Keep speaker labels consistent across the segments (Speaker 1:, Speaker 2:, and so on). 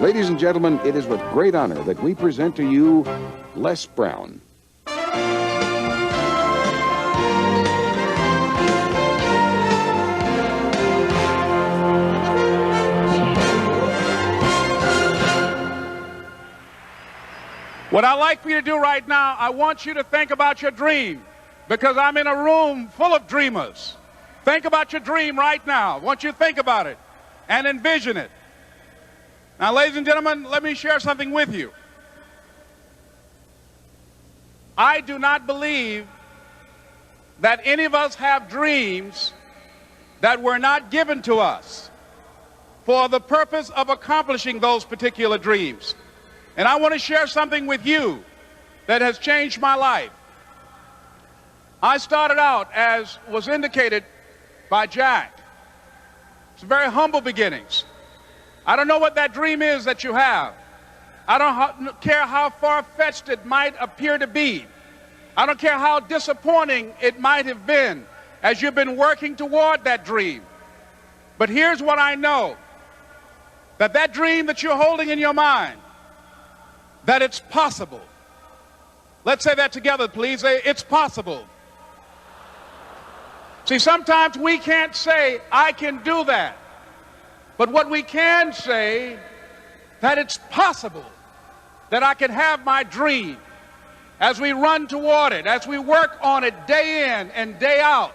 Speaker 1: Ladies and gentlemen, it is with great honor that we present to you Les Brown.
Speaker 2: What I'd like for you to do right now, I want you to think about your dream, because I'm in a room full of dreamers. Think about your dream right now. I want you to think about it and envision it. Now, ladies and gentlemen, let me share something with you. I do not believe that any of us have dreams that were not given to us for the purpose of accomplishing those particular dreams. And I want to share something with you that has changed my life. I started out, as was indicated by Jack. It's very humble beginnings. I don't know what that dream is that you have. I don't care how far-fetched it might appear to be. I don't care how disappointing it might have been as you've been working toward that dream. But here's what I know, that dream that you're holding in your mind, that it's possible. Let's say that together, please. Say, it's possible. See, sometimes we can't say, I can do that. But what we can say, that it's possible that I can have my dream as we run toward it, as we work on it day in and day out.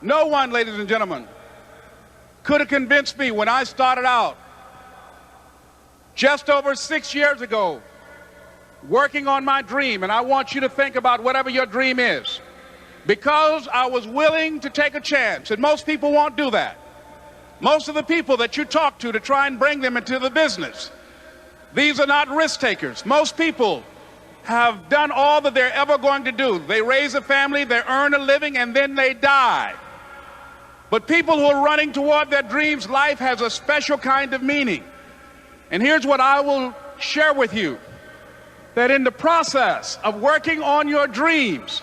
Speaker 2: No one, ladies and gentlemen, could have convinced me when I started out just over 6 years ago, working on my dream. And I want you to think about whatever your dream is, because I was willing to take a chance. And most people won't do that. Most of the people that you talk to try and bring them into the business, these are not risk takers. Most people have done all that they're ever going to do. They raise a family, they earn a living, and then they die. But people who are running toward their dreams, life has a special kind of meaning. And here's what I will share with you, that in the process of working on your dreams,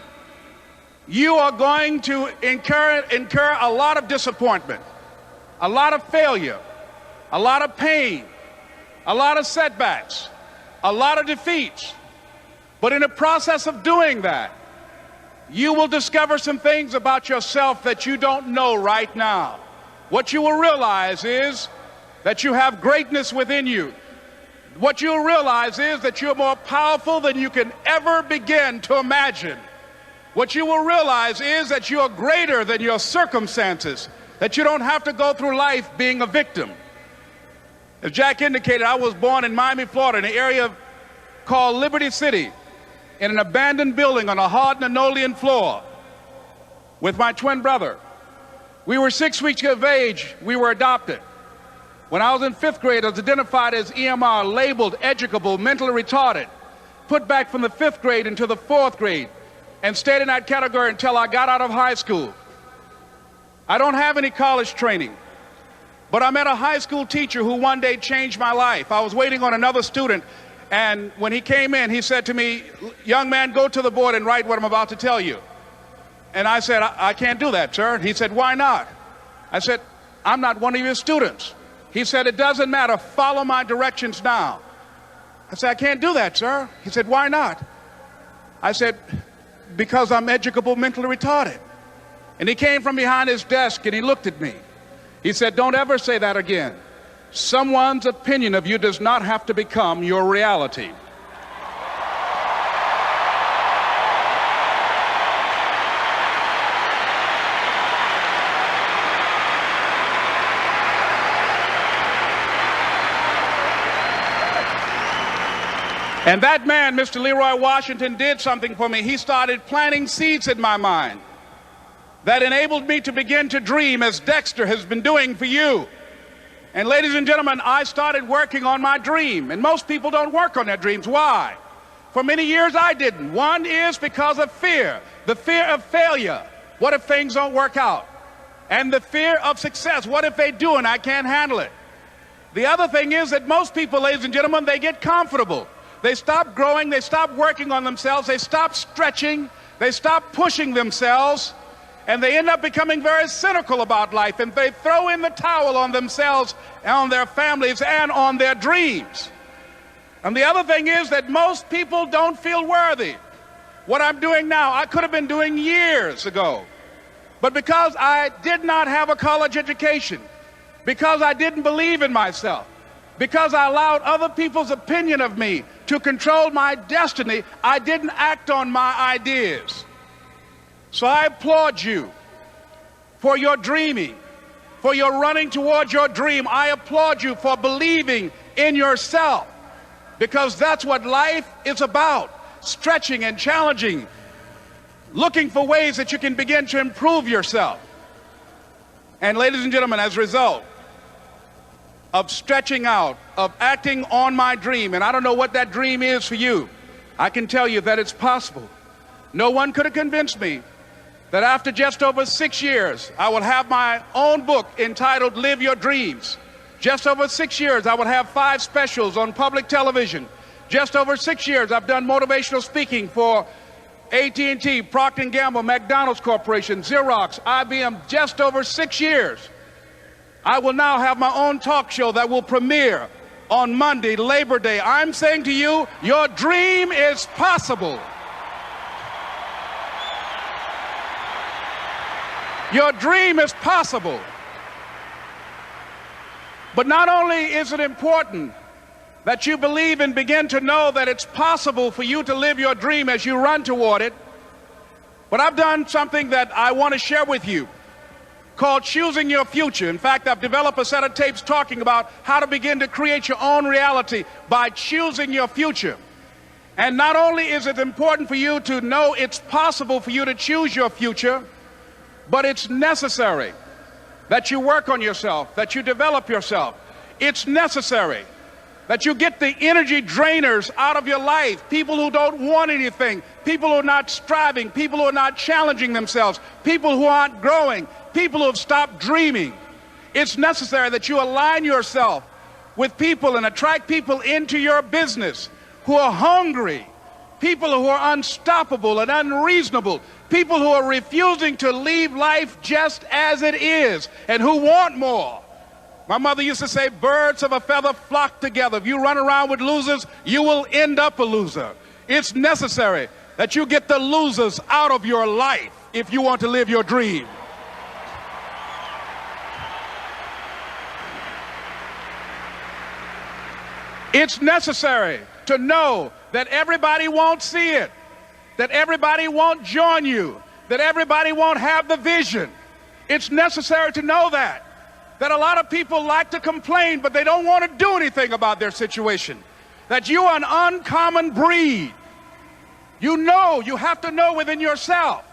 Speaker 2: you are going to incur a lot of disappointment, a lot of failure, a lot of pain, a lot of setbacks, a lot of defeats. But in the process of doing that, you will discover some things about yourself that you don't know right now. What you will realize is that you have greatness within you. What you'll realize is that you're more powerful than you can ever begin to imagine. What you will realize is that you're greater than your circumstances, that you don't have to go through life being a victim. As Jack indicated, I was born in Miami, Florida, in an area called Liberty City, in an abandoned building on a hard linoleum floor with my twin brother. We were 6 weeks of age. We were adopted. When I was in 5th grade, I was identified as EMR, labeled educable, mentally retarded, put back from the 5th grade into the 4th grade, and stayed in that category until I got out of high school. I don't have any college training, but I met a high school teacher who one day changed my life. I was waiting on another student, and when he came in, he said to me, young man, go to the board and write what I'm about to tell you. And I said, I can't do that, sir. And he said, why not? I said, I'm not one of your students. He said, it doesn't matter, follow my directions now. I said, I can't do that, sir. He said, why not? I said, because I'm educable, mentally retarded. And he came from behind his desk and he looked at me. He said, don't ever say that again. Someone's opinion of you does not have to become your reality. And that man, Mr. Leroy Washington, did something for me. He started planting seeds in my mind that enabled me to begin to dream, as Dexter has been doing for you. And ladies and gentlemen, I started working on my dream. And most people don't work on their dreams. Why? For many years I didn't. One is because of fear. The fear of failure. What if things don't work out? And the fear of success. What if they do and I can't handle it? The other thing is that most people, ladies and gentlemen, they get comfortable. They stop growing, they stop working on themselves, they stop stretching, they stop pushing themselves, and they end up becoming very cynical about life, and they throw in the towel on themselves and on their families and on their dreams. And the other thing is that most people don't feel worthy. What I'm doing now, I could have been doing years ago. But because I did not have a college education, because I didn't believe in myself, because I allowed other people's opinion of me to control my destiny, I didn't act on my ideas. So I applaud you for your dreaming, for your running towards your dream. I applaud you for believing in yourself, because that's what life is about, stretching and challenging, looking for ways that you can begin to improve yourself. And ladies and gentlemen, as a result of stretching out, of acting on my dream, and I don't know what that dream is for you, I can tell you that it's possible. No one could have convinced me that after just over 6 years, I will have my own book entitled Live Your Dreams. Just over 6 years, I will have 5 specials on public television. Just over 6 years, I've done motivational speaking for AT&T, Procter & Gamble, McDonald's Corporation, Xerox, IBM. Just over 6 years. I will now have my own talk show that will premiere on Monday, Labor Day. I'm saying to you, your dream is possible. Your dream is possible. But not only is it important that you believe and begin to know that it's possible for you to live your dream as you run toward it, but I've done something that I want to share with you called Choosing Your Future. In fact, I've developed a set of tapes talking about how to begin to create your own reality by choosing your future. And not only is it important for you to know it's possible for you to choose your future, but it's necessary that you work on yourself, that you develop yourself. It's necessary that you get the energy drainers out of your life, people who don't want anything, people who are not striving, people who are not challenging themselves, people who aren't growing, people who have stopped dreaming. It's necessary that you align yourself with people and attract people into your business who are hungry, people who are unstoppable and unreasonable, people who are refusing to leave life just as it is and who want more. My mother used to say, birds of a feather flock together. If you run around with losers, you will end up a loser. It's necessary that you get the losers out of your life if you want to live your dream. It's necessary to know that everybody won't see it, that everybody won't join you, that everybody won't have the vision. It's necessary to know that a lot of people like to complain, but they don't want to do anything about their situation, that you are an uncommon breed. You know, you have to know within yourself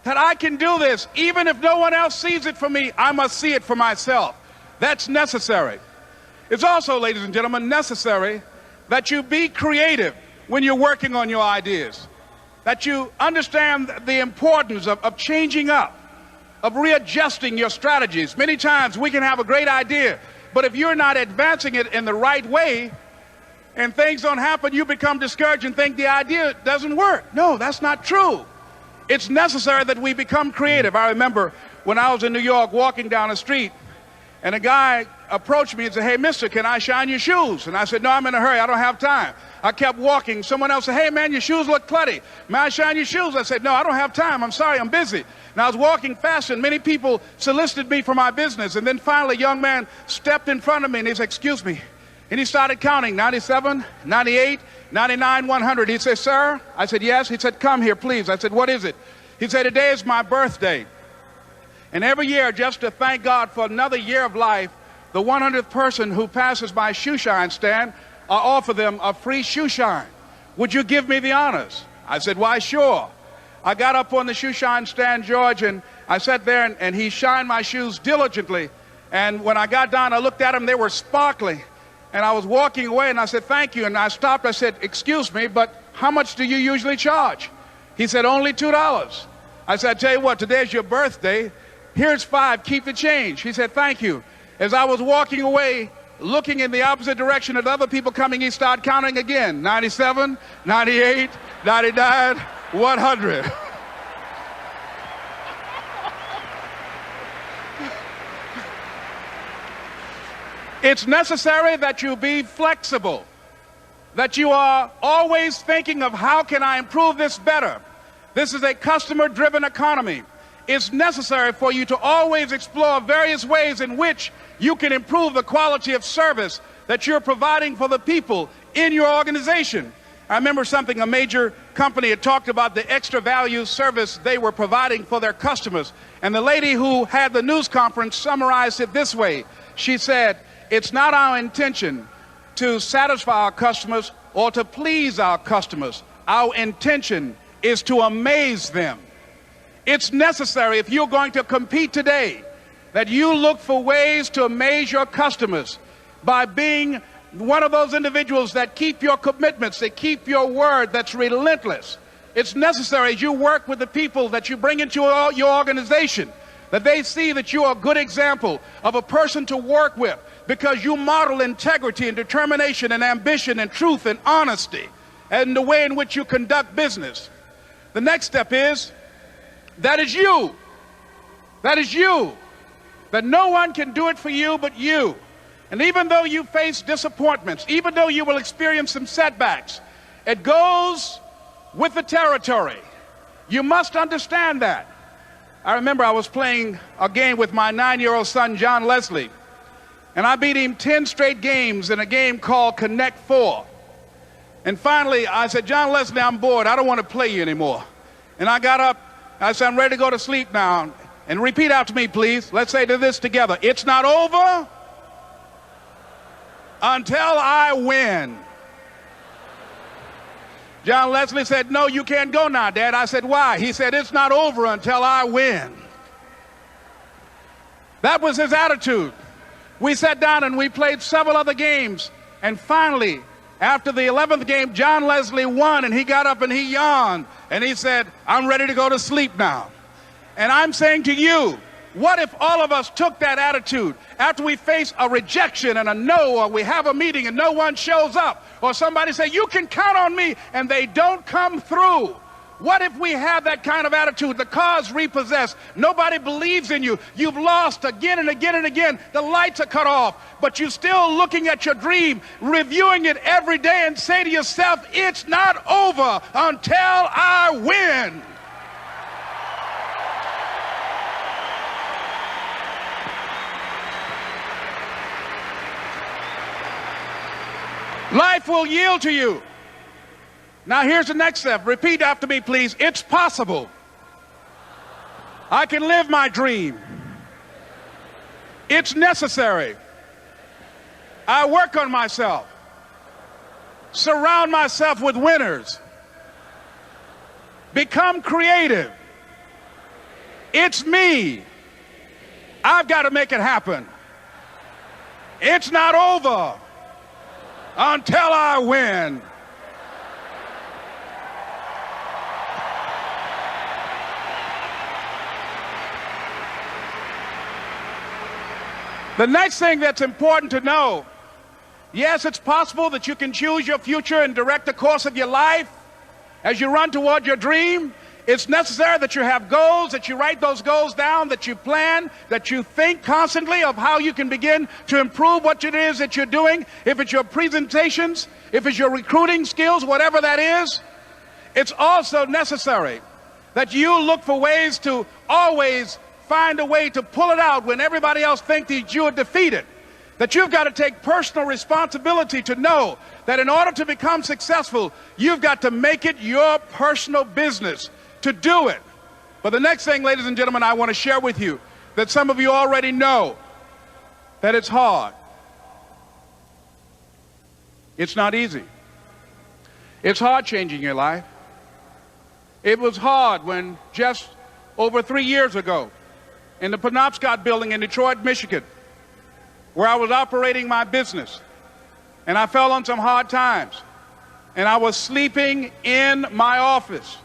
Speaker 2: that I can do this. Even if no one else sees it for me, I must see it for myself. That's necessary. It's also, ladies and gentlemen, necessary that you be creative when you're working on your ideas, that you understand the importance of changing up, of readjusting your strategies. Many times we can have a great idea, but if you're not advancing it in the right way and things don't happen, you become discouraged and think the idea doesn't work. No, that's not true. It's necessary that we become creative. I remember when I was in New York walking down the street, and a guy approached me and said, "Hey, mister, can I shine your shoes?" And I said, "No, I'm in a hurry. I don't have time." I kept walking. Someone else said, "Hey, man, your shoes look clutty. May I shine your shoes?" I said, "No, I don't have time. I'm sorry, I'm busy." And I was walking fast, and many people solicited me for my business. And then finally, a young man stepped in front of me, and he said, "Excuse me." And he started counting, 97, 98, 99, 100. He said, "Sir?" I said, "Yes." He said, "Come here, please." I said, "What is it?" He said, "Today is my birthday. And every year, just to thank God for another year of life, the 100th person who passes my shoe shine stand, I offer them a free shoe shine. Would you give me the honors?" I said, "Why, sure." I got up on the shoe shine stand, George, and I sat there, and he shined my shoes diligently. And when I got down, I looked at them, they were sparkling. And I was walking away, and I said, "Thank you." And I stopped, I said, "Excuse me, but how much do you usually charge?" He said, "Only $2. I said, "I tell you what, today's your birthday. Here's $5, keep the change." He said, "Thank you." As I was walking away, looking in the opposite direction at other people coming, he started counting again. 97, 98, 99, 100. It's necessary that you be flexible, that you are always thinking of how can I improve this better. This is a customer-driven economy. It's necessary for you to always explore various ways in which you can improve the quality of service that you're providing for the people in your organization. I remember something, a major company had talked about the extra value service they were providing for their customers. And the lady who had the news conference summarized it this way. She said, it's not our intention to satisfy our customers or to please our customers. Our intention is to amaze them. It's necessary, if you're going to compete today, that you look for ways to amaze your customers by being one of those individuals that keep your commitments, that keep your word, that's relentless. It's necessary as you work with the people that you bring into your organization, that they see that you are a good example of a person to work with because you model integrity and determination and ambition and truth and honesty and the way in which you conduct business. The next step is, that is you. That is you. That no one can do it for you but you. And even though you face disappointments, even though you will experience some setbacks, it goes with the territory. You must understand that. I remember I was playing a game with my 9-year-old son, John Leslie, and I beat him 10 straight games in a game called Connect 4. And finally, I said, John Leslie, I'm bored. I don't want to play you anymore. And I got up. I said, I'm ready to go to sleep now. And repeat after me, please. Let's say this together. It's not over until I win. John Leslie said, no, you can't go now, Dad. I said, why? He said, it's not over until I win. That was his attitude. We sat down and we played several other games. And finally, after the 11th game, John Leslie won, and he got up and he yawned. And he said, I'm ready to go to sleep now. And I'm saying to you, what if all of us took that attitude after we face a rejection and a no, or we have a meeting and no one shows up, or somebody say, you can count on me, and they don't come through? What if we have that kind of attitude? The car's repossessed. Nobody believes in you. You've lost again and again and again. The lights are cut off, but you're still looking at your dream, reviewing it every day, and say to yourself, it's not over until I win. Life will yield to you. Now here's the next step. Repeat after me, please. It's possible. I can live my dream. It's necessary. I work on myself. Surround myself with winners. Become creative. It's me. I've got to make it happen. It's not over until I win. The next thing that's important to know, yes, it's possible that you can choose your future and direct the course of your life as you run toward your dream. It's necessary that you have goals, that you write those goals down, that you plan, that you think constantly of how you can begin to improve what it is that you're doing. If it's your presentations, if it's your recruiting skills, whatever that is, it's also necessary that you look for ways to always find a way to pull it out when everybody else thinks that you are defeated. That you've got to take personal responsibility to know that in order to become successful, you've got to make it your personal business to do it. But the next thing, ladies and gentlemen, I want to share with you that some of you already know that it's hard. It's not easy. It's hard changing your life. It was hard when just over 3 years ago, in the Penobscot building in Detroit, Michigan, where I was operating my business, and I fell on some hard times, and I was sleeping in my office.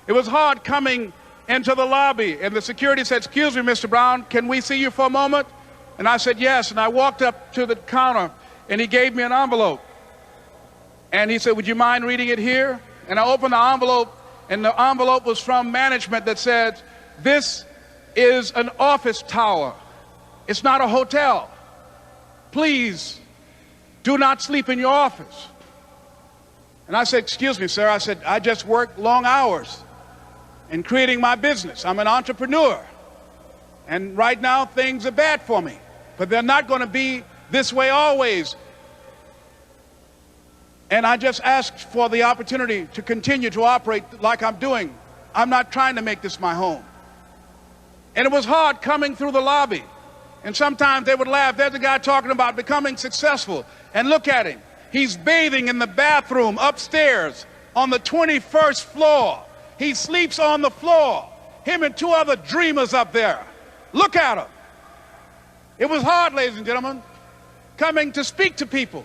Speaker 2: It was hard coming into the lobby, and the security said, excuse me, Mr. Brown, can we see you for a moment? And I said, yes, and I walked up to the counter, and he gave me an envelope. And he said, would you mind reading it here? And I opened the envelope, and the envelope was from management that said, this is an office tower. It's not a hotel. please do not sleep in your office. And I said, excuse me, sir. I said, I just work long hours in creating my business. I'm an entrepreneur. And right now, things are bad for me. But they're not going to be this way always. And I just asked for the opportunity to continue to operate like I'm doing. I'm not trying to make this my home. And it was hard coming through the lobby. And sometimes they would laugh. There's a guy talking about becoming successful. And look at him. He's bathing in the bathroom upstairs on the 21st floor. He sleeps on the floor. Him and two other dreamers up there. Look at him. It was hard, ladies and gentlemen, coming to speak to people.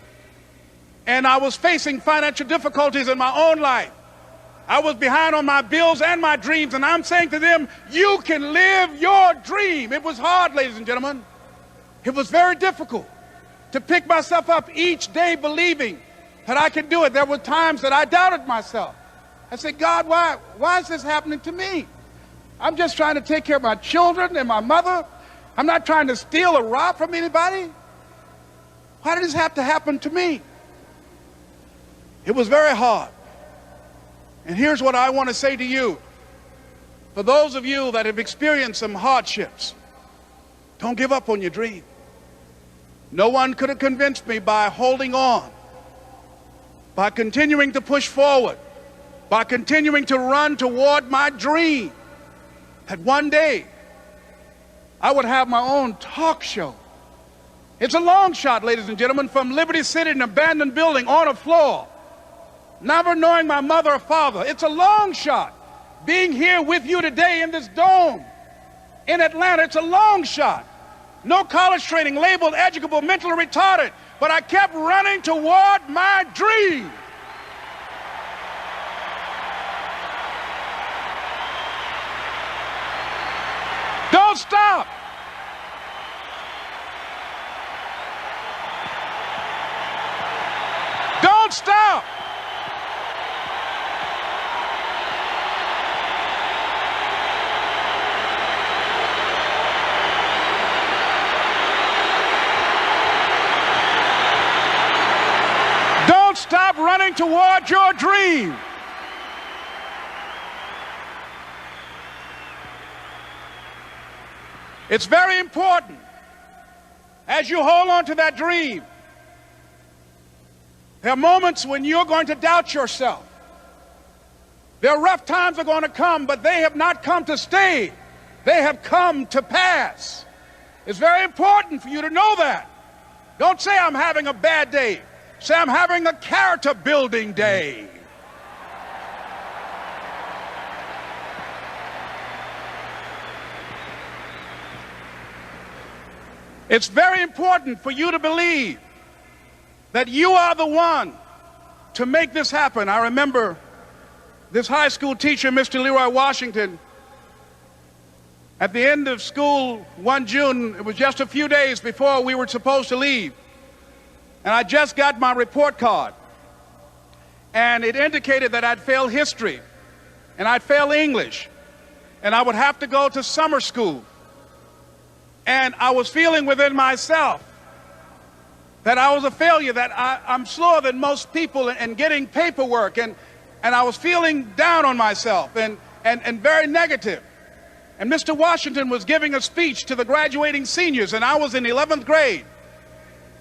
Speaker 2: And I was facing financial difficulties in my own life. I was behind on my bills and my dreams, and I'm saying to them, you can live your dream. It was hard, ladies and gentlemen. It was very difficult to pick myself up each day believing that I could do it. There were times that I doubted myself. I said, God, why is this happening to me? I'm just trying to take care of my children and my mother. I'm not trying to steal or rob from anybody. Why did this have to happen to me? It was very hard. And here's what I want to say to you. For those of you that have experienced some hardships, don't give up on your dream. No one could have convinced me by holding on, by continuing to push forward, by continuing to run toward my dream, that one day I would have my own talk show. It's a long shot, ladies and gentlemen, from Liberty City, an abandoned building on a floor, never knowing my mother or father. It's a long shot. Being here with you today in this dome in Atlanta, it's a long shot. No college training, labeled educable, mentally retarded, but I kept running toward my dream. Don't stop. Don't stop. Don't stop running toward your dream. It's very important as you hold on to that dream. There are moments when you're going to doubt yourself. There are rough times are going to come, but they have not come to stay. They have come to pass. It's very important for you to know that. Don't say I'm having a bad day. Say I'm having a character building day. It's very important for you to believe that you are the one to make this happen. I remember this high school teacher, Mr. Leroy Washington, at the end of school one June, it was just a few days before we were supposed to leave, and I just got my report card, and it indicated that I'd failed history, and I'd failed English, and I would have to go to summer school. And I was feeling within myself that I was a failure, that I'm slower than most people in getting paperwork, and I was feeling down on myself and very negative. And Mr. Washington was giving a speech to the graduating seniors, and I was in 11th grade.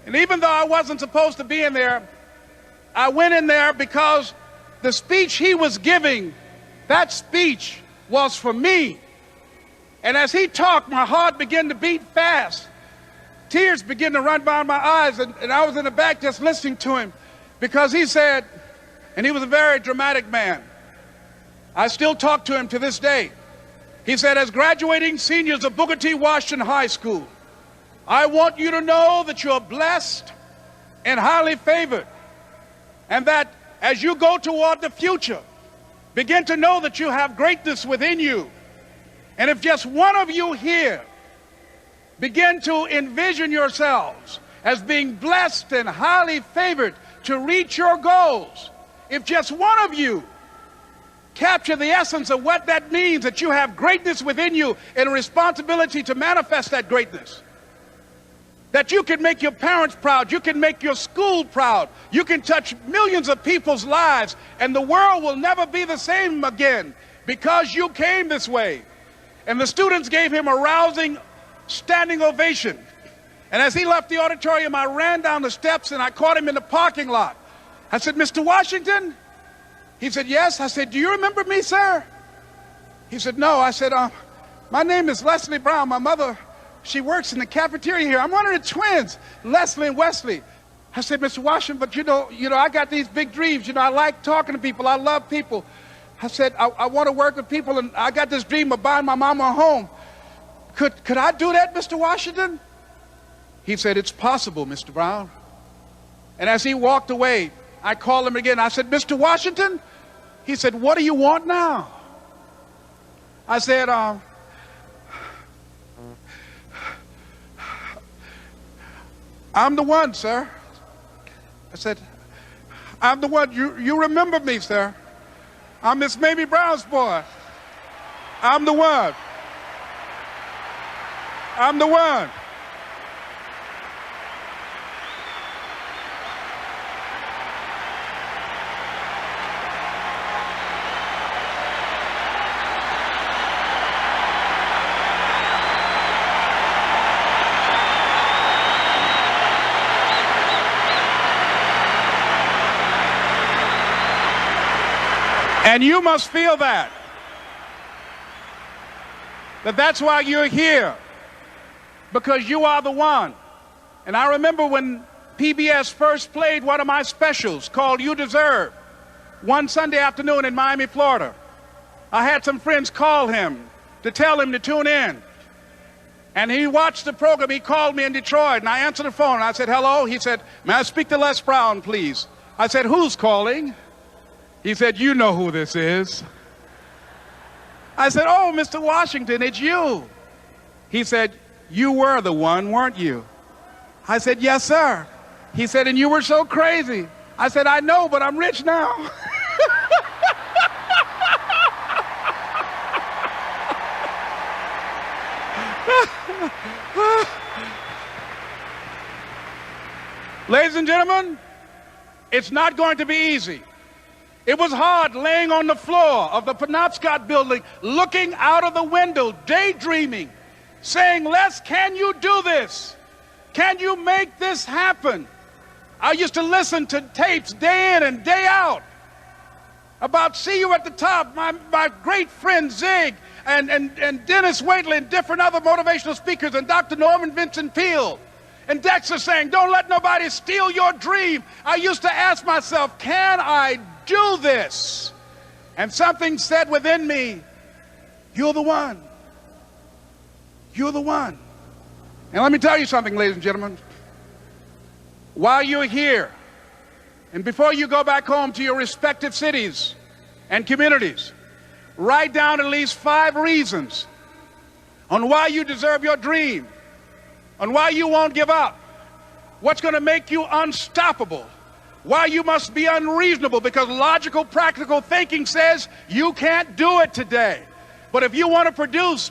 Speaker 2: And even though I wasn't supposed to be in there, I went in there because the speech he was giving, that speech was for me. And as he talked, my heart began to beat fast. Tears began to run down my eyes, and I was in the back just listening to him because he said, and he was a very dramatic man. I still talk to him to this day. He said, as graduating seniors of Booker T. Washington High School, I want you to know that you're blessed and highly favored, and that as you go toward the future, begin to know that you have greatness within you. And if just one of you here begin to envision yourselves as being blessed and highly favored to reach your goals, if just one of you capture the essence of what that means, that you have greatness within you and a responsibility to manifest that greatness, that you can make your parents proud, you can make your school proud, you can touch millions of people's lives, and the world will never be the same again because you came this way. And the students gave him a rousing standing ovation. And as he left the auditorium, I ran down the steps and I caught him in the parking lot. I said, "Mr. Washington?" He said, "Yes." I said, "Do you remember me, sir?" He said, "No." I said, "My name is Leslie Brown. My mother, she works in the cafeteria here. I'm one of the twins, Leslie and Wesley." I said, "Mr. Washington, but you know, I got these big dreams. I like talking to people. I love people." I said, I want to work with people, and I got this dream of buying my mama a home. Could I do that, Mr. Washington?" He said, "It's possible, Mr. Brown." And as he walked away, I called him again. I said, "Mr. Washington?" He said, "What do you want now?" I said, "I'm the one, sir." I said, "I'm the one. You remember me, sir. I'm Miss Mamie Brown's boy. I'm the one. I'm the one." And you must feel that's why you're here, because you are the one. And I remember when PBS first played one of my specials called "You Deserve" one Sunday afternoon in Miami, Florida. I had some friends call him to tell him to tune in. And he watched the program. He called me in Detroit, and I answered the phone. I said, "Hello." He said, "May I speak to Les Brown, please?" I said, "Who's calling?" He said, "You know who this is." I said, "Oh, Mr. Washington, it's you." He said, "You were the one, weren't you?" I said, "Yes, sir." He said, "And you were so crazy." I said, "I know, but I'm rich now." Ladies and gentlemen, it's not going to be easy. It was hard laying on the floor of the Penobscot building, looking out of the window, daydreaming, saying, "Les, can you do this? Can you make this happen?" I used to listen to tapes day in and day out about "See You at the Top," my great friend Zig and Dennis Waitley and different other motivational speakers, and Dr. Norman Vincent Peale and Dexter saying, "Don't let nobody steal your dream." I used to ask myself, can I do this? And something said within me, "You're the one. You're the one." And let me tell you something, ladies and gentlemen. While you're here, and before you go back home to your respective cities and communities, write down at least 5 reasons on why you deserve your dream, on why you won't give up, what's going to make you unstoppable, why you must be unreasonable, because logical, practical thinking says you can't do it today. But if you want to produce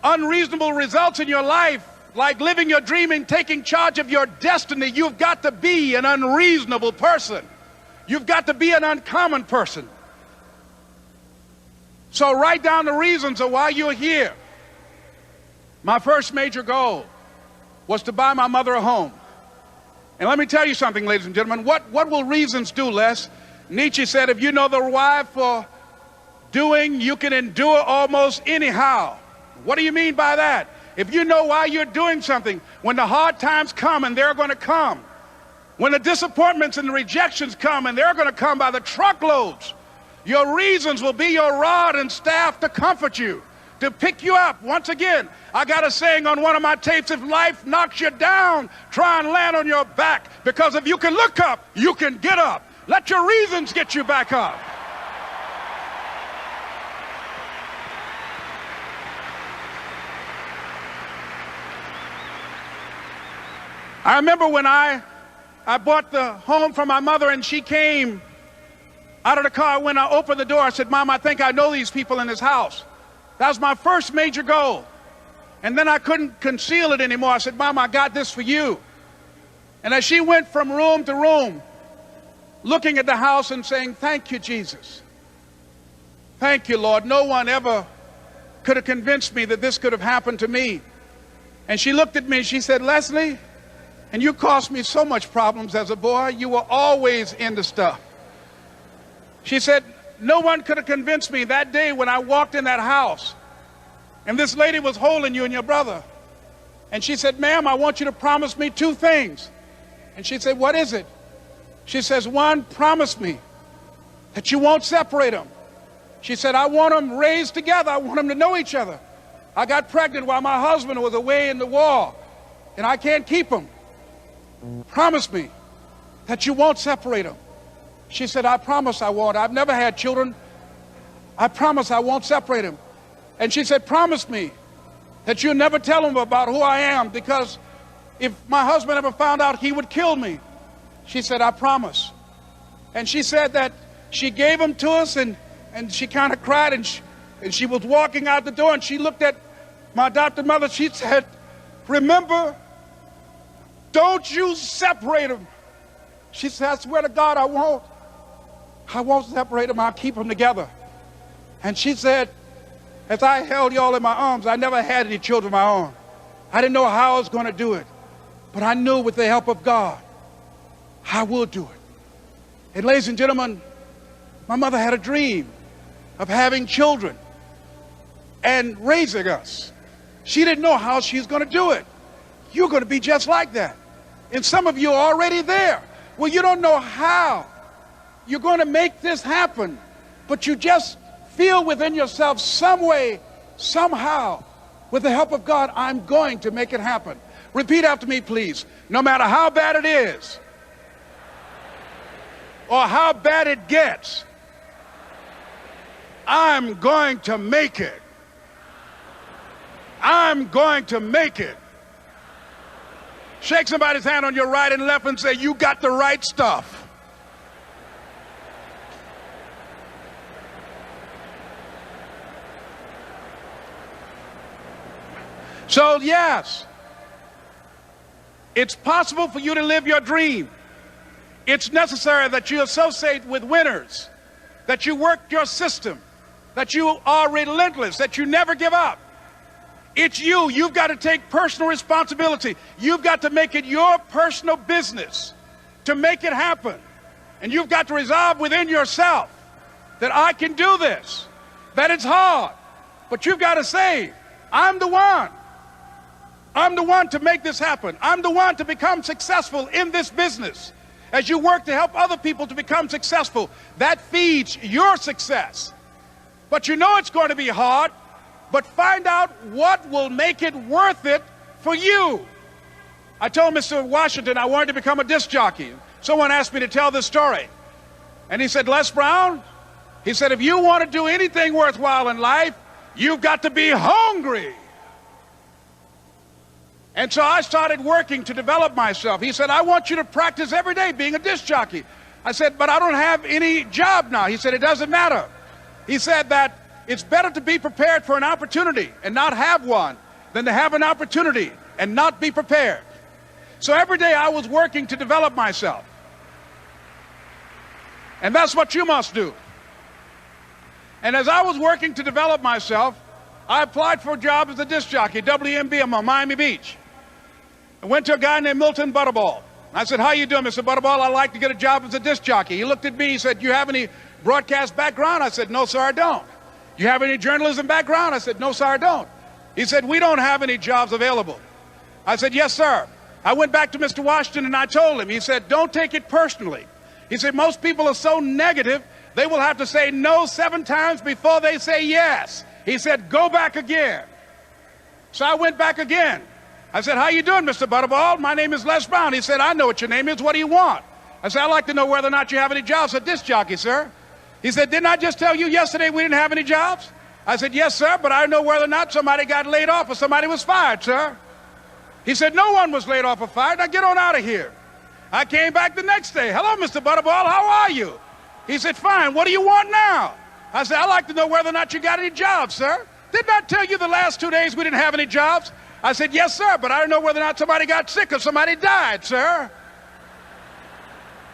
Speaker 2: unreasonable results in your life, like living your dream and taking charge of your destiny, you've got to be an unreasonable person. You've got to be an uncommon person. So write down the reasons of why you're here. My first major goal was to buy my mother a home. And let me tell you something, ladies and gentlemen. What will reasons do, Les? Nietzsche said, if you know the why for doing, you can endure almost anyhow. What do you mean by that? If you know why you're doing something, when the hard times come, and they're going to come, when the disappointments and the rejections come, and they're going to come by the truckloads, your reasons will be your rod and staff to comfort you, to pick you up. Once again, I got a saying on one of my tapes: if life knocks you down, try and land on your back, because if you can look up, you can get up. Let your reasons get you back up. I remember when I bought the home for my mother, and she came out of the car. When I opened the door, I said, "Mom, I think I know these people in this house." That was my first major goal. And then I couldn't conceal it anymore. I said, Mom, I got this for you. And as she went from room to room, looking at the house and saying, thank you, Jesus. Thank you, Lord. No one ever could have convinced me that this could have happened to me. And she looked at me and she said, Leslie, and you caused me so much problems as a boy. You were always into stuff. She said, no one could have convinced me that day when I walked in that house and this lady was holding you and your brother. And she said, ma'am, I want you to promise me two things. And she said, what is it? She says, one, promise me that you won't separate them. She said, I want them raised together. I want them to know each other. I got pregnant while my husband was away in the war, and I can't keep them. Promise me that you won't separate them. She said, I promise I won't. I've never had children. I promise I won't separate them. And she said, promise me that you'll never tell them about who I am, because if my husband ever found out, he would kill me. She said, I promise. And she said that she gave them to us, and she kind of cried, and she was walking out the door, and she looked at my adopted mother. She said, remember, don't you separate them. She said, I swear to God, I won't separate them. I'll keep them together. And she said, as I held y'all in my arms, I never had any children of my own. I didn't know how I was going to do it, but I knew with the help of God, I will do it. And ladies and gentlemen, my mother had a dream of having children and raising us. She didn't know how she was going to do it. You're going to be just like that. And some of you are already there. Well, you don't know how you're going to make this happen, but you just feel within yourself some way, somehow, with the help of God, I'm going to make it happen. Repeat after me, please. No matter how bad it is, or how bad it gets, I'm going to make it. I'm going to make it. Shake somebody's hand on your right and left and say, you got the right stuff. So yes, it's possible for you to live your dream. It's necessary that you associate with winners, that you work your system, that you are relentless, that you never give up. It's you. You've got to take personal responsibility. You've got to make it your personal business to make it happen. And you've got to resolve within yourself that I can do this, that it's hard, but you've got to say, I'm the one. I'm the one to make this happen. I'm the one to become successful in this business. As you work to help other people to become successful, that feeds your success. But you know it's going to be hard, but find out what will make it worth it for you. I told Mr. Washington I wanted to become a disc jockey. Someone asked me to tell this story. And he said, Les Brown, he said, if you want to do anything worthwhile in life, you've got to be hungry. And so I started working to develop myself. He said, I want you to practice every day being a disc jockey. I said, but I don't have any job now. He said, it doesn't matter. He said that it's better to be prepared for an opportunity and not have one than to have an opportunity and not be prepared. So every day I was working to develop myself. And that's what you must do. And as I was working to develop myself, I applied for a job as a disc jockey, WMB on Miami Beach. I went to a guy named Milton Butterball. I said, how you doing, Mr. Butterball? I'd like to get a job as a disc jockey. He looked at me, he said, you have any broadcast background? I said, no, sir, I don't. You have any journalism background? I said, no, sir, I don't. He said, we don't have any jobs available. I said, yes, sir. I went back to Mr. Washington and I told him, he said, don't take it personally. He said, most people are so negative, they will have to say no 7 times before they say yes. He said, go back again. So I went back again. I said, how you doing, Mr. Butterball? My name is Les Brown. He said, I know what your name is. What do you want? I said, I'd like to know whether or not you have any jobs as a disc jockey, sir. He said, didn't I just tell you yesterday we didn't have any jobs? I said, yes, sir, but I know whether or not somebody got laid off or somebody was fired, sir. He said, no one was laid off or fired. Now get on out of here. I came back the next day. Hello, Mr. Butterball. How are you? He said, fine. What do you want now? I said, I'd like to know whether or not you got any jobs, sir. didn't I tell you the last 2 days we didn't have any jobs? I said, yes, sir, but I don't know whether or not somebody got sick or somebody died, sir.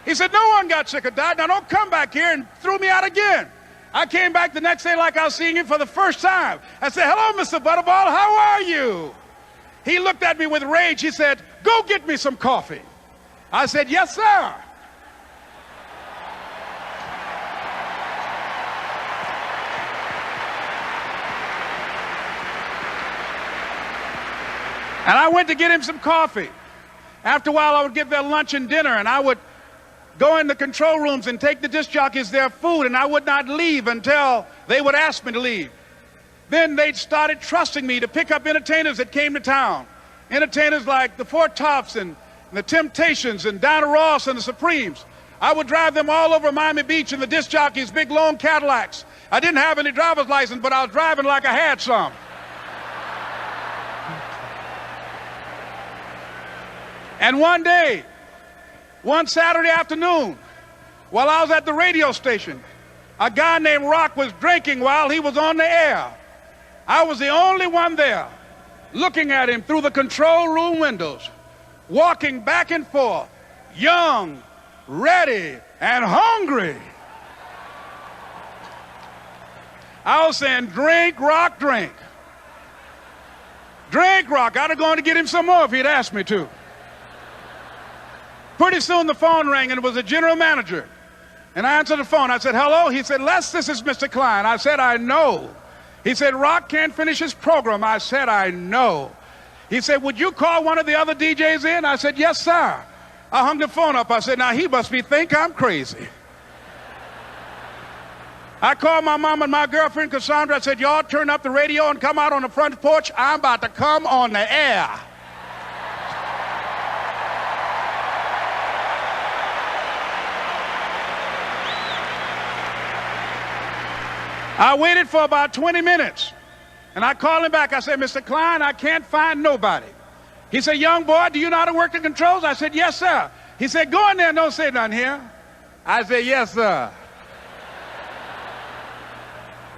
Speaker 2: He said, no one got sick or died. Now don't come back here, and threw me out again. I came back the next day like I was seeing him for the first time. I said, hello, Mr. Butterball, how are you? He looked at me with rage. He said, go get me some coffee. I said, yes, sir. And I went to get him some coffee. After a while, I would get their lunch and dinner, and I would go in the control rooms and take the disc jockeys their food, and I would not leave until they would ask me to leave. Then they started trusting me to pick up entertainers that came to town. Entertainers like the Four Tops and the Temptations and Diana Ross and the Supremes. I would drive them all over Miami Beach in the disc jockeys' big long Cadillacs. I didn't have any driver's license, but I was driving like I had some. And one day, one Saturday afternoon, while I was at the radio station, a guy named Rock was drinking while he was on the air. I was the only one there, looking at him through the control room windows, walking back and forth, young, ready, and hungry. I was saying, drink, Rock, drink. Drink, Rock. I'd have gone to get him some more if he'd asked me to. Pretty soon the phone rang, and it was the general manager. And I answered the phone. I said, hello? He said, Les, this is Mr. Klein. I said, I know. He said, Rock can't finish his program. I said, I know. He said, would you call one of the other DJs in? I said, yes, sir. I hung the phone up. I said, now he must think I'm crazy. I called my mom and my girlfriend, Cassandra. I said, y'all turn up the radio and come out on the front porch. I'm about to come on the air. I waited for about 20 minutes, and I called him back. I said, Mr. Klein, I can't find nobody. He said, young boy, do you know how to work the controls? I said, yes, sir. He said, go in there and don't say nothing here. I said, yes, sir.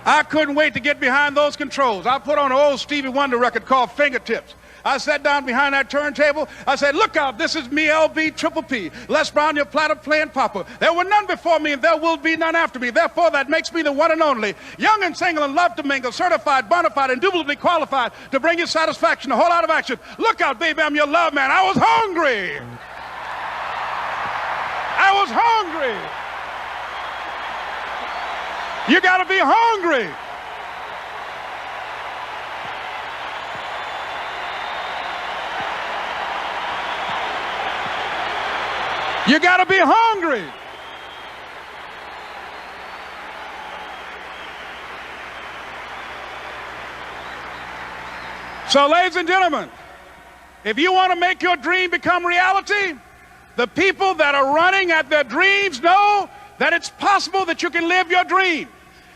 Speaker 2: I couldn't wait to get behind those controls. I put on an old Stevie Wonder record called Fingertips. I sat down behind that turntable. I said, look out, this is me, LB Triple P. Les Brown, your platter playing Papa. There were none before me, and there will be none after me. Therefore, that makes me the one and only. Young and single and love to mingle, certified, bona fide, indubitably qualified to bring you satisfaction, a whole lot of action. Look out, baby, I'm your love man. I was hungry. I was hungry. You got to be hungry. You got to be hungry. So, ladies and gentlemen, if you want to make your dream become reality, the people that are running at their dreams know that it's possible that you can live your dream,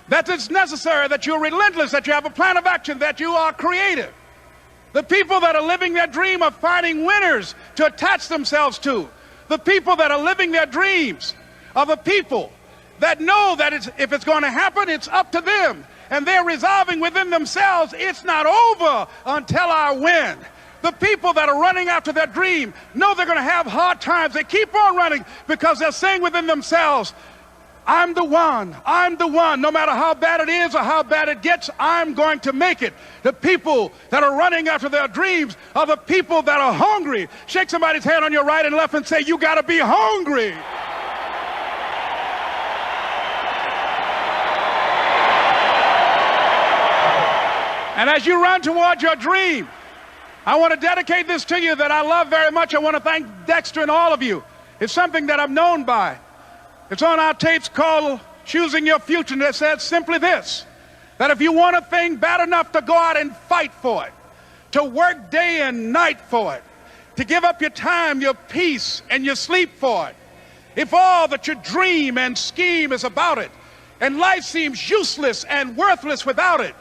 Speaker 2: that it's necessary, that you're relentless, that you have a plan of action, that you are creative. The people that are living their dream are finding winners to attach themselves to. The people that are living their dreams are the people that know that if it's going to happen, it's up to them. And they're resolving within themselves, it's not over until I win. The people that are running after their dream know they're going to have hard times. They keep on running because they're saying within themselves, I'm the one, no matter how bad it is or how bad it gets, I'm going to make it. The people that are running after their dreams are the people that are hungry. Shake somebody's hand on your right and left and say, you got to be hungry. And as you run toward your dream, I want to dedicate this to you that I love very much. I want to thank Dexter and all of you. It's something that I'm known by. It's on our tapes called Choosing Your Future, and it says simply this, that if you want a thing bad enough to go out and fight for it, to work day and night for it, to give up your time, your peace, and your sleep for it, if all that you dream and scheme is about it, and life seems useless and worthless without it,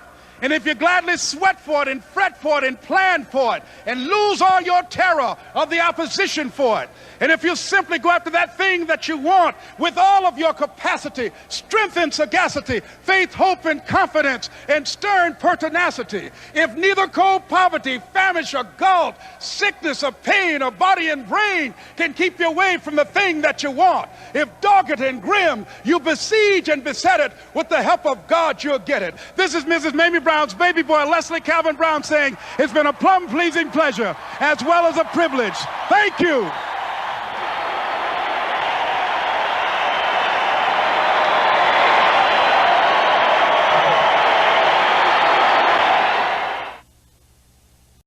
Speaker 2: And if you gladly sweat for it and fret for it and plan for it and lose all your terror of the opposition for it, and if you simply go after that thing that you want with all of your capacity, strength and sagacity, faith, hope and confidence, and stern pertinacity, if neither cold poverty, famish or gulf, sickness or pain or body and brain can keep you away from the thing that you want, if dogged and grim you besiege and beset it, with the help of God you'll get it. This is Mrs. Mamie Brown's baby boy, Leslie Calvin Brown, saying it's been a plumb pleasing pleasure as well as a privilege. Thank you.